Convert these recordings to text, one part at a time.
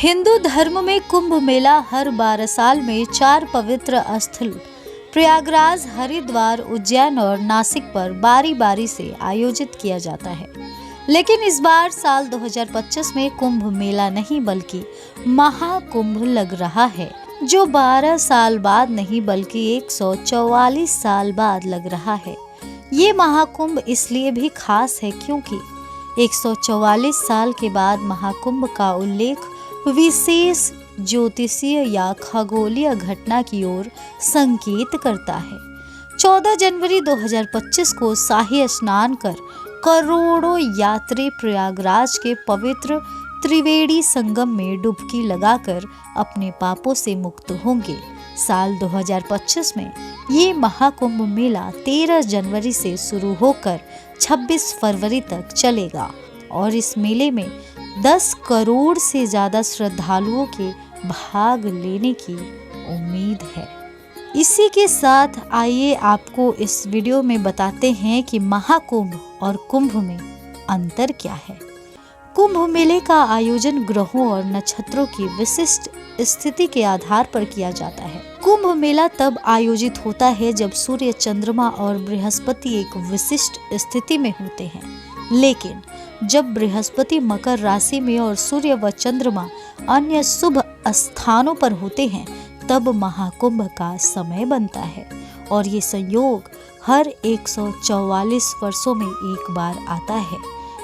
हिंदू धर्म में कुंभ मेला हर 12 साल में 4 पवित्र स्थल प्रयागराज, हरिद्वार, उज्जैन और नासिक पर बारी बारी से आयोजित किया जाता है। लेकिन इस बार साल 2025 में कुंभ मेला नहीं बल्कि महाकुंभ लग रहा है, जो 12 साल बाद नहीं बल्कि 144 साल बाद लग रहा है। ये महाकुंभ इसलिए भी खास है क्योंकि 144 साल के बाद महाकुंभ का उल्लेख विशेष ज्योतिषीय या खगोलीय घटना की ओर संकेत करता है। 14 जनवरी 2025 को शाही स्नान कर करोड़ों यात्री प्रयागराज के पवित्र त्रिवेणी संगम में डुबकी लगाकर अपने पापों से मुक्त होंगे। साल 2025 में ये महाकुंभ मेला 13 जनवरी से शुरू होकर 26 फरवरी तक चलेगा और इस मेले में 10 करोड़ से ज्यादा श्रद्धालुओं के भाग लेने की उम्मीद है। इसी के साथ आइए आपको इस वीडियो में बताते हैं कि महाकुंभ और कुंभ में अंतर क्या है। कुंभ मेले का आयोजन ग्रहों और नक्षत्रों की विशिष्ट स्थिति के आधार पर किया जाता है। कुंभ मेला तब आयोजित होता है जब सूर्य, चंद्रमा और बृहस्पति एक विशिष्ट स्थिति में होते हैं। लेकिन जब बृहस्पति मकर राशि में और सूर्य व चंद्रमा अन्य शुभ स्थानों पर होते हैं, तब महाकुंभ का समय बनता है और ये संयोग हर 144 वर्षों में एक बार आता है।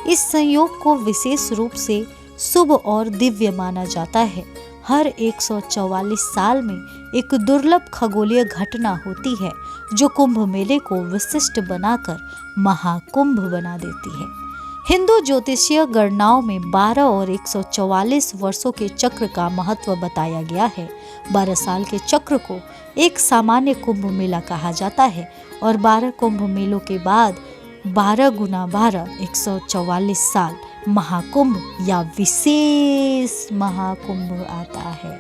इस संयोग को विशेष रूप से शुभ और दिव्य माना जाता है। हर 144 साल में एक दुर्लभ खगोलीय घटना होती है जो कुंभ मेले को विशिष्ट बनाकर महाकुंभ बना देती है। हिंदू ज्योतिषीय गणनाओं में 12 और 144 वर्षों के चक्र का महत्व बताया गया है। 12 साल के चक्र को एक सामान्य कुंभ मेला कहा जाता है और 12 कुंभ मेलों के बाद 12 गुना 12 144 साल महाकुंभ या विशेष महाकुंभ आता है।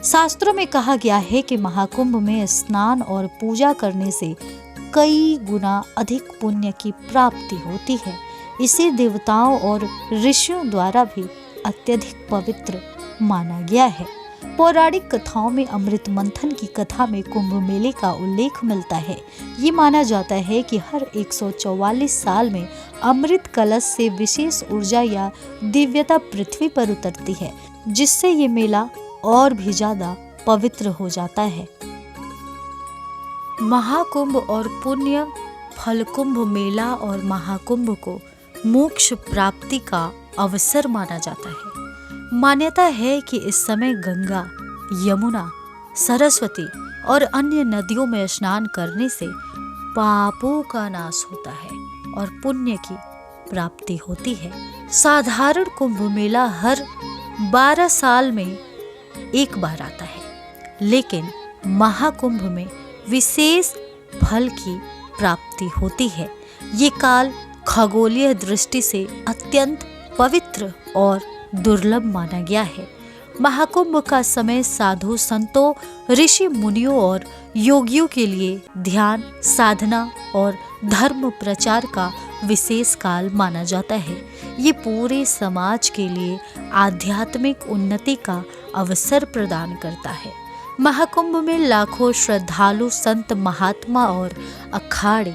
शास्त्रों में कहा गया है कि महाकुंभ में स्नान और पूजा करने से कई गुना अधिक पुण्य की प्राप्ति होती है। इसे देवताओं और ऋषियों द्वारा भी अत्यधिक पवित्र माना गया है। पौराणिक कथाओं में अमृत मंथन की कथा में कुंभ मेले का उल्लेख मिलता है। ये माना जाता है कि हर 144 साल में अमृत कलश से विशेष ऊर्जा या दिव्यता पृथ्वी पर उतरती है, जिससे ये मेला और भी ज्यादा पवित्र हो जाता है। महाकुंभ और पुण्य फल कुंभ मेला और महाकुंभ को मोक्ष प्राप्ति का अवसर माना जाता है। मान्यता है कि इस समय गंगा, यमुना, सरस्वती और अन्य नदियों में स्नान करने से पापों का नाश होता है और पुण्य की प्राप्ति होती है। साधारण कुंभ मेला हर 12 साल में एक बार आता है, लेकिन महाकुंभ में विशेष फल की प्राप्ति होती है। ये काल खगोलीय दृष्टि से अत्यंत पवित्र और दुर्लभ माना गया है। महाकुंभ का समय साधु संतों, ऋषि मुनियों और योगियों के लिए ध्यान, साधना और धर्म प्रचार का विशेष काल माना जाता है। ये पूरे समाज के लिए आध्यात्मिक उन्नति का अवसर प्रदान करता है। महाकुंभ में लाखों श्रद्धालु, संत, महात्मा और अखाड़े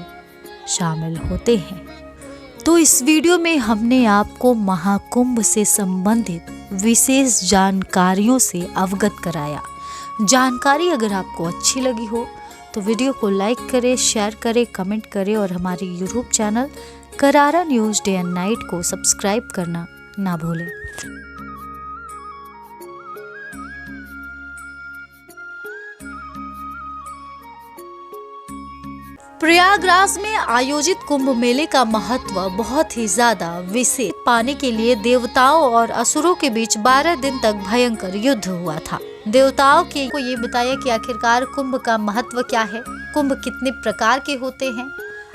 शामिल होते हैं। तो इस वीडियो में हमने आपको महाकुंभ से संबंधित विशेष जानकारियों से अवगत कराया। जानकारी अगर आपको अच्छी लगी हो तो वीडियो को लाइक करें, शेयर करें, कमेंट करें और हमारे यूट्यूब चैनल करारा न्यूज़ डे एंड नाइट को सब्सक्राइब करना ना भूलें। प्रयागराज में आयोजित कुंभ मेले का महत्व बहुत ही ज्यादा विशेष पाने के लिए देवताओं और असुरों के बीच 12 दिन तक भयंकर युद्ध हुआ था। देवताओं को ये बताया कि आखिरकार कुंभ का महत्व क्या है, कुंभ कितने प्रकार के होते हैं।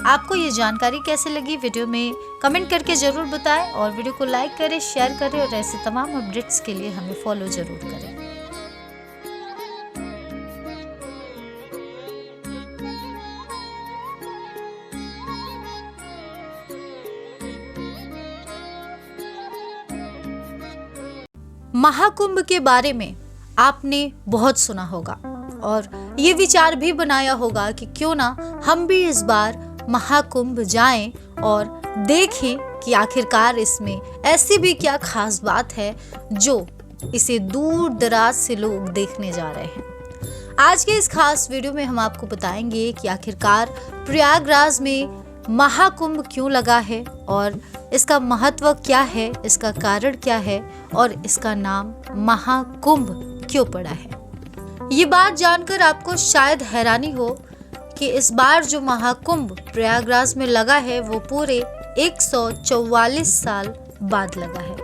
आपको ये जानकारी कैसे लगी वीडियो में कमेंट करके जरूर बताएं और वीडियो को लाइक करें, शेयर करें और ऐसे तमाम अपडेट्स के लिए हमें फॉलो जरूर करें। महाकुंभ के बारे में आपने बहुत सुना होगा और ये विचार भी बनाया होगा कि क्यों ना हम भी इस बार महाकुंभ जाएं और देखें कि आखिरकार इसमें ऐसी भी क्या खास बात है जो इसे दूर दराज से लोग देखने जा रहे हैं। आज के इस खास वीडियो में हम आपको बताएंगे कि आखिरकार प्रयागराज में महाकुंभ क्यों लगा है और इसका महत्व क्या है, इसका कारण क्या है और इसका नाम महाकुंभ क्यों पड़ा है। ये बात जानकर आपको शायद हैरानी हो कि इस बार जो महाकुंभ प्रयागराज में लगा है वो पूरे 144 साल बाद लगा है।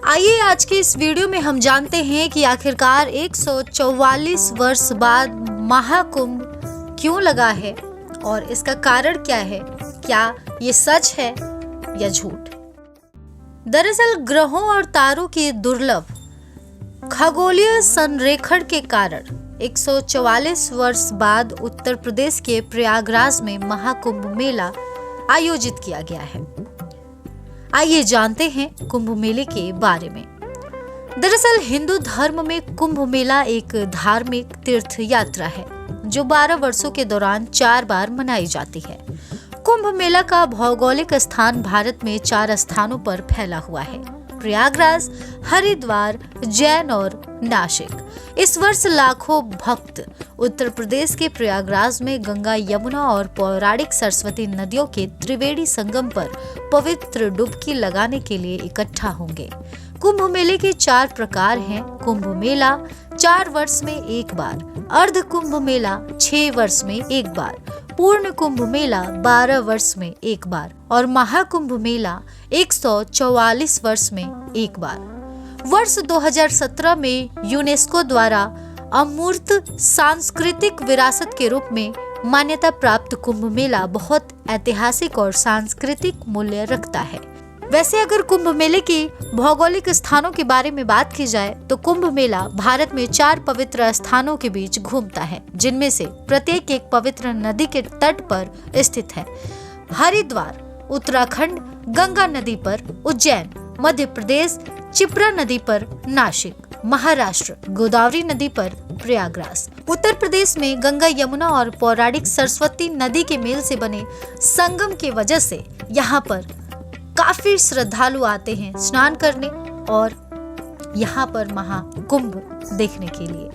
आइए आज के इस वीडियो में हम जानते हैं कि आखिरकार 144 वर्ष बाद महाकुंभ क्यों लगा है और इसका कारण क्या है, क्या ये सच है या झूठ। दरअसल ग्रहों और तारों के दुर्लभ खगोलीय संरेखण के कारण 144 वर्ष बाद उत्तर प्रदेश के प्रयागराज में महाकुंभ मेला आयोजित किया गया है। आइए जानते हैं कुंभ मेले के बारे में। दरअसल हिंदू धर्म में कुंभ मेला एक धार्मिक तीर्थ यात्रा है जो 12 वर्षों के दौरान 4 बार मनाई जाती है। कुंभ मेला का भौगोलिक स्थान भारत में 4 स्थानों पर फैला हुआ है: प्रयागराज, हरिद्वार, उज्जैन और नासिक। इस वर्ष लाखों भक्त उत्तर प्रदेश के प्रयागराज में गंगा, यमुना और पौराणिक सरस्वती नदियों के त्रिवेणी संगम पर पवित्र डुबकी लगाने के लिए इकट्ठा होंगे। कुंभ मेले के 4 प्रकार हैं: कुंभ मेला 4 वर्ष में एक बार, अर्ध कुंभ मेला 6 वर्ष में एक बार, पूर्ण कुंभ मेला 12 वर्ष में एक बार और महाकुंभ मेला 144 वर्ष में एक बार। वर्ष 2017 में यूनेस्को द्वारा अमूर्त सांस्कृतिक विरासत के रूप में मान्यता प्राप्त कुंभ मेला बहुत ऐतिहासिक और सांस्कृतिक मूल्य रखता है। वैसे अगर कुंभ मेले के भौगोलिक स्थानों के बारे में बात की जाए तो कुंभ मेला भारत में 4 पवित्र स्थानों के बीच घूमता है, जिनमें से प्रत्येक एक पवित्र नदी के तट पर स्थित है। हरिद्वार उत्तराखंड, गंगा नदी पर उज्जैन मध्य प्रदेश, चिपरा नदी पर नासिक महाराष्ट्र, गोदावरी नदी पर प्रयागराज। उत्तर प्रदेश में गंगा, यमुना और पौराणिक सरस्वती नदी के मेल से बने संगम की वजह से यहाँ पर काफी श्रद्धालु आते हैं स्नान करने और यहाँ पर महाकुंभ देखने के लिए।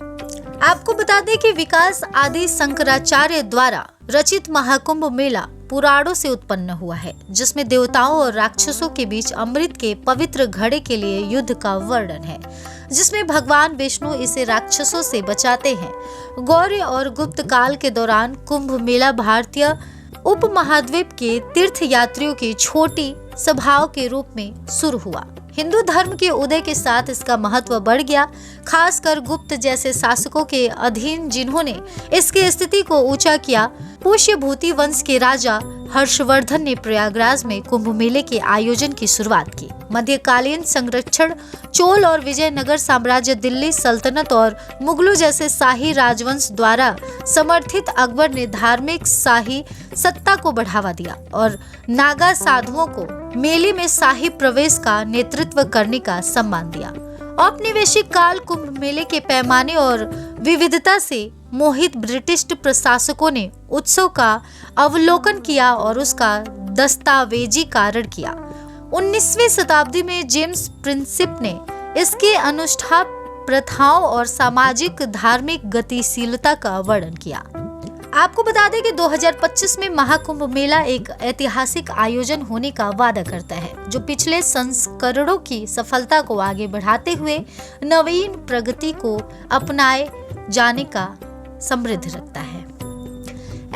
आपको बता दें कि विकास आदि शंकराचार्य द्वारा रचित महाकुंभ मेला पुराणों से उत्पन्न हुआ है, जिसमें देवताओं और राक्षसों के बीच अमृत के पवित्र घड़े के लिए युद्ध का वर्णन है, जिसमें भगवान विष्णु इसे राक्षसों से बचाते हैं। गौर्य और गुप्त काल के दौरान कुंभ मेला भारतीय उपमहाद्वीप के तीर्थ यात्रियों की छोटी सभाओं के रूप में शुरू हुआ। हिंदू धर्म के उदय के साथ इसका महत्व बढ़ गया, खासकर गुप्त जैसे शासकों के अधीन, जिन्होंने इसकी स्थिति को ऊंचा किया। पुष्यभूति वंश के राजा हर्षवर्धन ने प्रयागराज में कुंभ मेले के आयोजन की शुरुआत की। मध्यकालीन संरक्षण चोल और विजयनगर साम्राज्य, दिल्ली सल्तनत और मुगलों जैसे शाही राजवंश द्वारा समर्थित अकबर ने धार्मिक शाही सत्ता को बढ़ावा दिया और नागा साधुओं को मेले में शाही प्रवेश का नेतृत्व करने का सम्मान दिया। औपनिवेशिक काल कुंभ मेले के पैमाने और विविधता से मोहित ब्रिटिश प्रशासकों ने उत्सव का अवलोकन किया और उसका दस्तावेजीकरण किया। 19वीं शताब्दी में जेम्स प्रिंसिप ने इसके अनुष्ठान प्रथाओं और सामाजिक धार्मिक गतिशीलता का वर्णन किया। आपको बता दें कि 2025 में महाकुंभ मेला एक ऐतिहासिक आयोजन होने का वादा करता है, जो पिछले संस्करणों की सफलता को आगे बढ़ाते हुए नवीन प्रगति को अपनाए जाने का समृद्ध रखता है।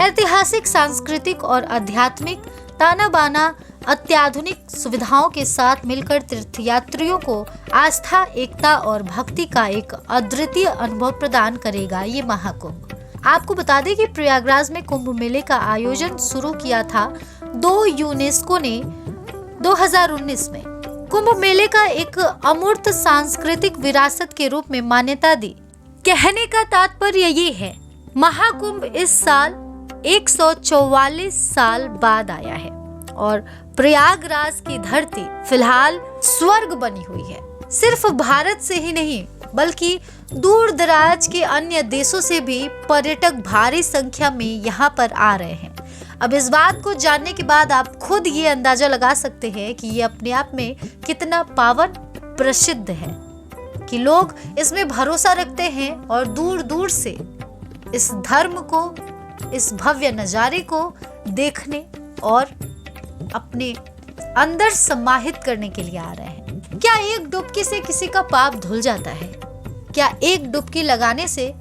ऐतिहासिक, सांस्कृतिक और आध्यात्मिक ताना बाना अत्याधुनिक सुविधाओं के साथ मिलकर तीर्थयात्रियों को आस्था, एकता और भक्ति का एक अद्वितीय अनुभव प्रदान करेगा ये महाकुंभ। आपको बता दें कि प्रयागराज में कुंभ मेले का आयोजन शुरू किया था यूनेस्को ने 2019 में। कुंभ मेले का एक अमूर्त सांस्कृतिक विरासत के रूप में मान्यता दी। कहने का तात्पर्य ये है, महाकुंभ इस साल 144 साल बाद आया है और प्रयागराज की धरती फिलहाल स्वर्ग बनी हुई है। सिर्फ भारत से ही नहीं बल्कि दूर दराज के अन्य देशों से भी पर्यटक भारी संख्या में यहाँ पर आ रहे हैं। अब इस बात को जानने के बाद आप खुद ये अंदाजा लगा सकते हैं कि ये अपने आप में कितना पावन प्रसिद्ध है कि लोग इसमें भरोसा रखते हैं और दूर दूर से इस धर्म को, इस भव्य नज़ारे को देखने और अपने अंदर समाहित करने के लिए आ रहे हैं। क्या एक डुबकी से किसी का पाप धुल जाता है? क्या एक डुबकी लगाने से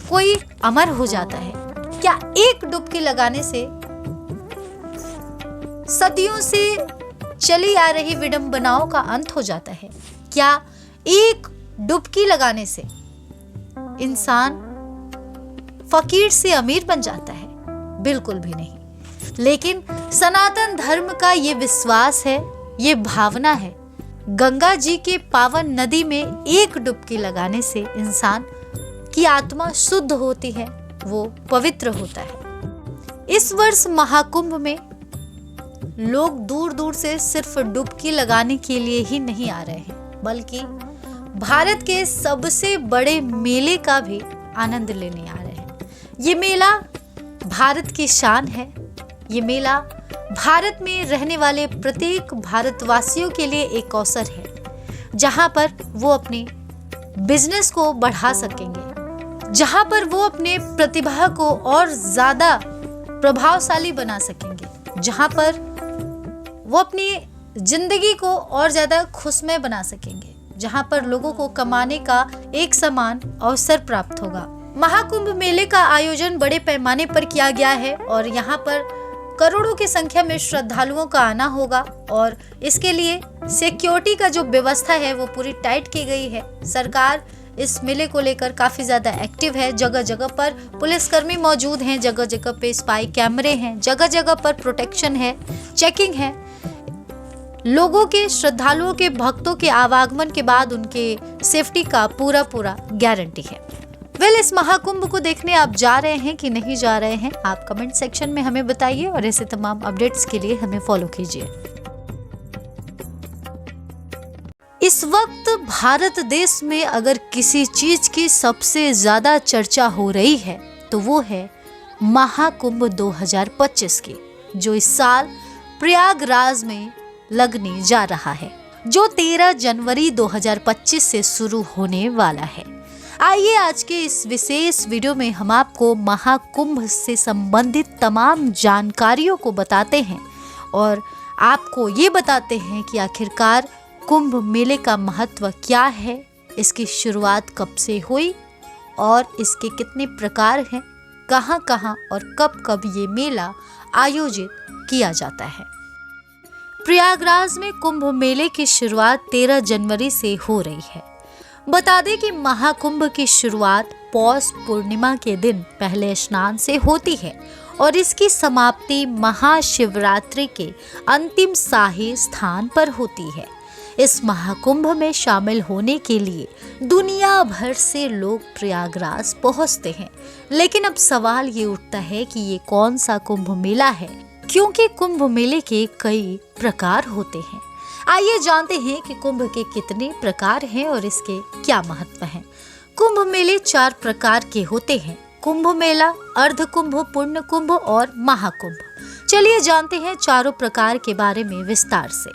कोई अमर हो जाता है? क्या एक डुबकी लगाने से सदियों से चली आ रही विडंबनाओं का अंत हो जाता है? क्या एक डुबकी लगाने से इंसान फकीर से अमीर बन जाता है? बिल्कुल भी नहीं। लेकिन सनातन धर्म का ये विश्वास है, ये भावना है, गंगा जी के पावन नदी में एक डुबकी लगाने से इंसान की आत्मा शुद्ध होती है, वो पवित्र होता है। इस वर्ष महाकुंभ में लोग दूर दूर से सिर्फ डुबकी लगाने के लिए ही नहीं आ रहे हैं, बल्कि भारत के सबसे बड़े मेले का भी आनंद लेने आ रहे हैं। ये मेला भारत की शान है। ये मेला भारत में रहने वाले प्रत्येक भारतवासियों के लिए एक अवसर है, जहां पर वो अपने बिजनेस को बढ़ा सकेंगे, जहां पर वो अपने प्रतिभा को और ज्यादा प्रभावशाली बना सकेंगे, जहां पर वो अपनी जिंदगी को और ज्यादा खुशमय बना सकेंगे, जहां पर लोगों को कमाने का एक समान अवसर प्राप्त होगा। महाकुंभ मेले का आयोजन बड़े पैमाने पर किया गया है और यहाँ पर करोड़ों की संख्या में श्रद्धालुओं का आना होगा और इसके लिए सिक्योरिटी का जो व्यवस्था है वो पूरी टाइट की गई है। सरकार इस मेले को लेकर काफी ज्यादा एक्टिव है। जगह जगह पर पुलिसकर्मी मौजूद हैं, जगह जगह पे स्पाई कैमरे हैं, जगह जगह पर प्रोटेक्शन है, चेकिंग है। लोगों के, श्रद्धालुओं के, भक्तों के आवागमन के बाद उनके सेफ्टी का पूरा गारंटी है। इस महाकुंभ को देखने आप जा रहे हैं कि नहीं जा रहे हैं, आप कमेंट सेक्शन में हमें बताइए और ऐसे तमाम अपडेट्स के लिए हमें फॉलो कीजिए। इस वक्त भारत देश में अगर किसी चीज की सबसे ज्यादा चर्चा हो रही है तो वो है महाकुंभ 2025 की, जो इस साल प्रयागराज में लगने जा रहा है, जो 13 जनवरी 2025 से शुरू होने वाला है। आइए आज के इस विशेष वीडियो में हम आपको महाकुंभ से संबंधित तमाम जानकारियों को बताते हैं और आपको ये बताते हैं कि आखिरकार कुंभ मेले का महत्व क्या है, इसकी शुरुआत कब से हुई और इसके कितने प्रकार हैं, कहां कहां और कब कब ये मेला आयोजित किया जाता है। प्रयागराज में कुंभ मेले की शुरुआत 13 जनवरी से हो रही है। बता दें कि महाकुंभ की शुरुआत पौष पूर्णिमा के दिन पहले स्नान से होती है और इसकी समाप्ति महाशिवरात्रि के अंतिम शाही स्थान पर होती है। इस महाकुंभ में शामिल होने के लिए दुनिया भर से लोग प्रयागराज पहुंचते हैं। लेकिन अब सवाल ये उठता है कि ये कौन सा कुंभ मेला है, क्योंकि कुंभ मेले के कई प्रकार होते हैं। आइए जानते हैं कि कुंभ के कितने प्रकार हैं और इसके क्या महत्व है। कुंभ मेले 4 प्रकार के होते हैं: कुंभ मेला, अर्ध कुंभ, पूर्ण कुंभ और महाकुंभ। चलिए जानते हैं चारों प्रकार के बारे में विस्तार से।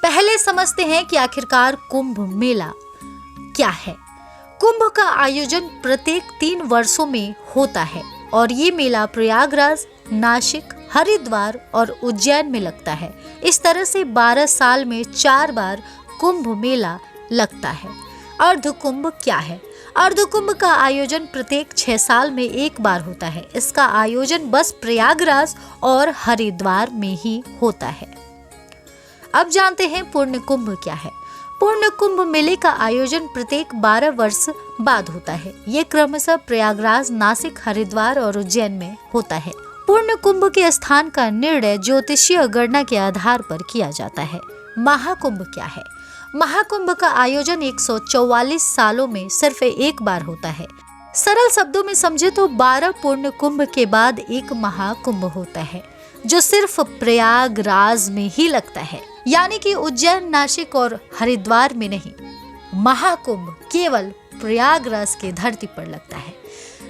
पहले समझते हैं कि आखिरकार कुंभ मेला क्या है। कुंभ का आयोजन प्रत्येक 3 वर्षों में होता है और ये मेला प्रयागराज, नासिक, हरिद्वार और उज्जैन में लगता है। इस तरह से 12 साल में 4 बार कुंभ मेला लगता है। अर्ध कुंभ क्या है? अर्ध कुंभ का आयोजन प्रत्येक 6 साल में एक बार होता है। इसका आयोजन बस प्रयागराज और हरिद्वार में ही होता है। अब जानते हैं पूर्ण कुंभ क्या है। पूर्ण कुंभ मेले का आयोजन प्रत्येक 12 वर्ष बाद होता है। ये क्रमशः प्रयागराज, नासिक, हरिद्वार और उज्जैन में होता है। पूर्ण कुंभ के स्थान का निर्णय ज्योतिषीय गणना के आधार पर किया जाता है। महाकुंभ क्या है? महाकुंभ का आयोजन 144 सालों में सिर्फ एक बार होता है। सरल शब्दों में समझे तो 12 पूर्ण कुंभ के बाद एक महाकुंभ होता है, जो सिर्फ प्रयागराज में ही लगता है। यानी कि उज्जैन, नासिक और हरिद्वार में नहीं, महाकुंभ केवल प्रयागराज की धरती पर लगता है।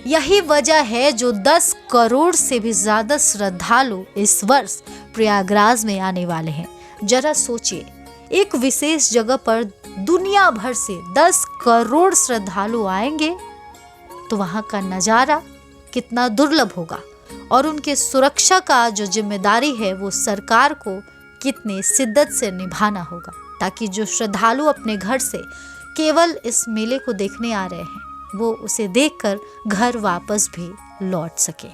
यही वजह है जो 10 करोड़ से भी ज्यादा श्रद्धालु इस वर्ष प्रयागराज में आने वाले हैं। जरा सोचिए, एक विशेष जगह पर दुनिया भर से 10 करोड़ श्रद्धालु आएंगे तो वहां का नजारा कितना दुर्लभ होगा, और उनके सुरक्षा का जो जिम्मेदारी है वो सरकार को कितने शिद्दत से निभाना होगा, ताकि जो श्रद्धालु अपने घर से केवल इस मेले को देखने आ रहे हैं वो उसे देखकर घर वापस भी लौट सके।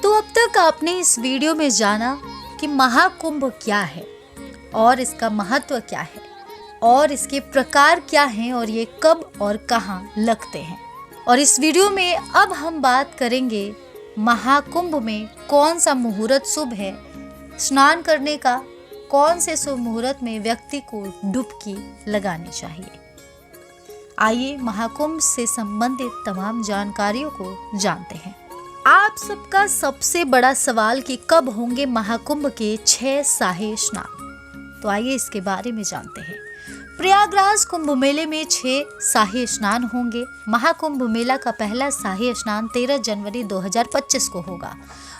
तो अब तक आपने इस वीडियो में जाना कि महाकुंभ क्या है और इसका महत्व क्या है और इसके प्रकार क्या हैं और ये कब और कहाँ लगते हैं। और इस वीडियो में अब हम बात करेंगे महाकुंभ में कौन सा मुहूर्त शुभ है स्नान करने का, कौन से शुभ मुहूर्त में व्यक्ति को डुबकी लगानी चाहिए। आइए महाकुंभ से संबंधित तमाम जानकारियों को जानते हैं। आप सबका सबसे बड़ा सवाल कि कब होंगे महाकुंभ के 6 शाही स्नान, तो आइए इसके बारे में जानते हैं। प्रयागराज कुंभ मेले में 6 शाही स्नान होंगे। महाकुंभ मेला का पहला शाही स्नान 13 जनवरी 2025 को होगा।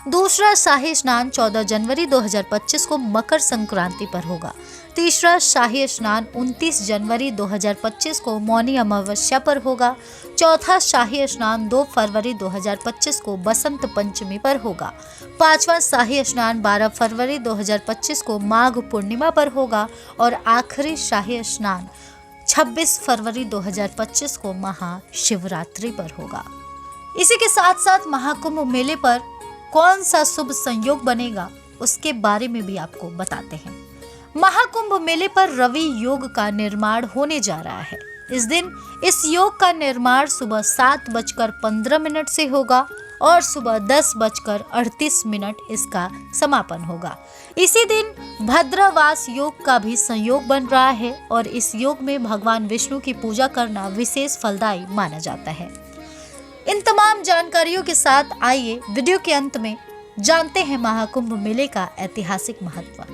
दूसरा शाही स्नान 14 जनवरी 2025 को मकर संक्रांति पर होगा। तीसरा शाही स्नान 29 जनवरी 2025 को मौनी अमावस्या पर होगा। चौथा शाही स्नान 2 फरवरी 2025 को बसंत पंचमी पर होगा। पांचवा शाही स्नान 12 फरवरी 2025 को माघ पूर्णिमा पर होगा और आखिरी शाही स्नान 26 फरवरी 2025 को महाशिवरात्रि पर होगा। इसी के साथ साथ महाकुंभ मेले पर कौन सा शुभ संयोग बनेगा उसके बारे में भी आपको बताते हैं। महाकुंभ मेले पर रवि योग का निर्माण होने जा रहा है। इस दिन इस योग का निर्माण सुबह 7:15 से होगा और सुबह 10:38 इसका समापन होगा। इसी दिन भद्रवास योग का भी संयोग बन रहा है और इस योग में भगवान विष्णु की पूजा करना विशेष फलदायी माना जाता है। इन तमाम जानकारियों के साथ आइए वीडियो के अंत में जानते हैं महाकुंभ मेले का ऐतिहासिक महत्व।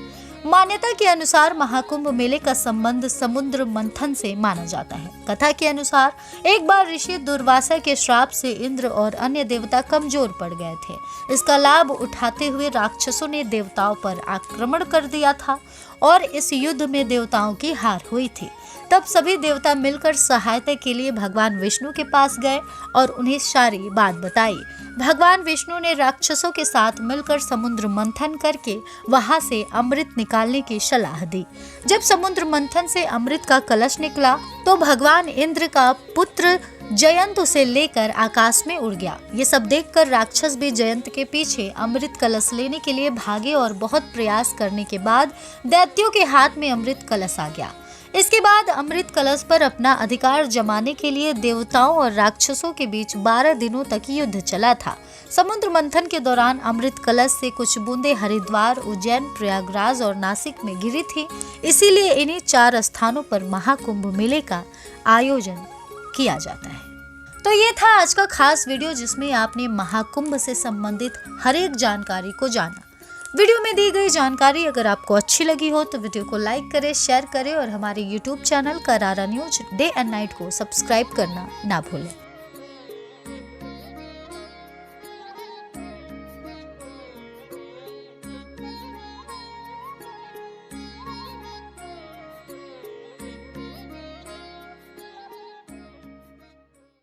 मान्यता के अनुसार महाकुंभ मेले का संबंध समुद्र मंथन से माना जाता है। कथा के अनुसार एक बार ऋषि दुर्वासा के श्राप से इंद्र और अन्य देवता कमजोर पड़ गए थे। इसका लाभ उठाते हुए राक्षसों ने देवताओं पर आक्रमण कर दिया था और इस युद्ध में देवताओं की हार हुई थी। तब सभी देवता मिलकर सहायता के लिए भगवान विष्णु के पास गए और उन्हें सारी बात बताई। भगवान विष्णु ने राक्षसों के साथ मिलकर समुद्र मंथन करके वहां से अमृत निकालने की सलाह दी। जब समुद्र मंथन से अमृत का कलश निकला तो भगवान इंद्र का पुत्र जयंत उसे लेकर आकाश में उड़ गया। ये सब देखकर राक्षस भी जयंत के पीछे अमृत कलश लेने के लिए भागे और बहुत प्रयास करने के बाद दैत्यों के हाथ में अमृत कलश आ गया। इसके बाद अमृत कलश पर अपना अधिकार जमाने के लिए देवताओं और राक्षसों के बीच 12 दिनों तक युद्ध चला था। समुद्र मंथन के दौरान अमृत कलश से कुछ बूंदें हरिद्वार, उज्जैन, प्रयागराज और नासिक में गिरी थी। इसीलिए इन्हीं 4 स्थानों पर महाकुंभ मेले का आयोजन किया जाता है। तो ये था आज का खास वीडियो जिसमें आपने महाकुंभ से संबंधित हर एक जानकारी को जाना। वीडियो में दी गई जानकारी अगर आपको अच्छी लगी हो तो वीडियो को लाइक करें, शेयर करें और हमारे YouTube चैनल करारा न्यूज डे एंड नाइट को सब्सक्राइब करना ना भूलें।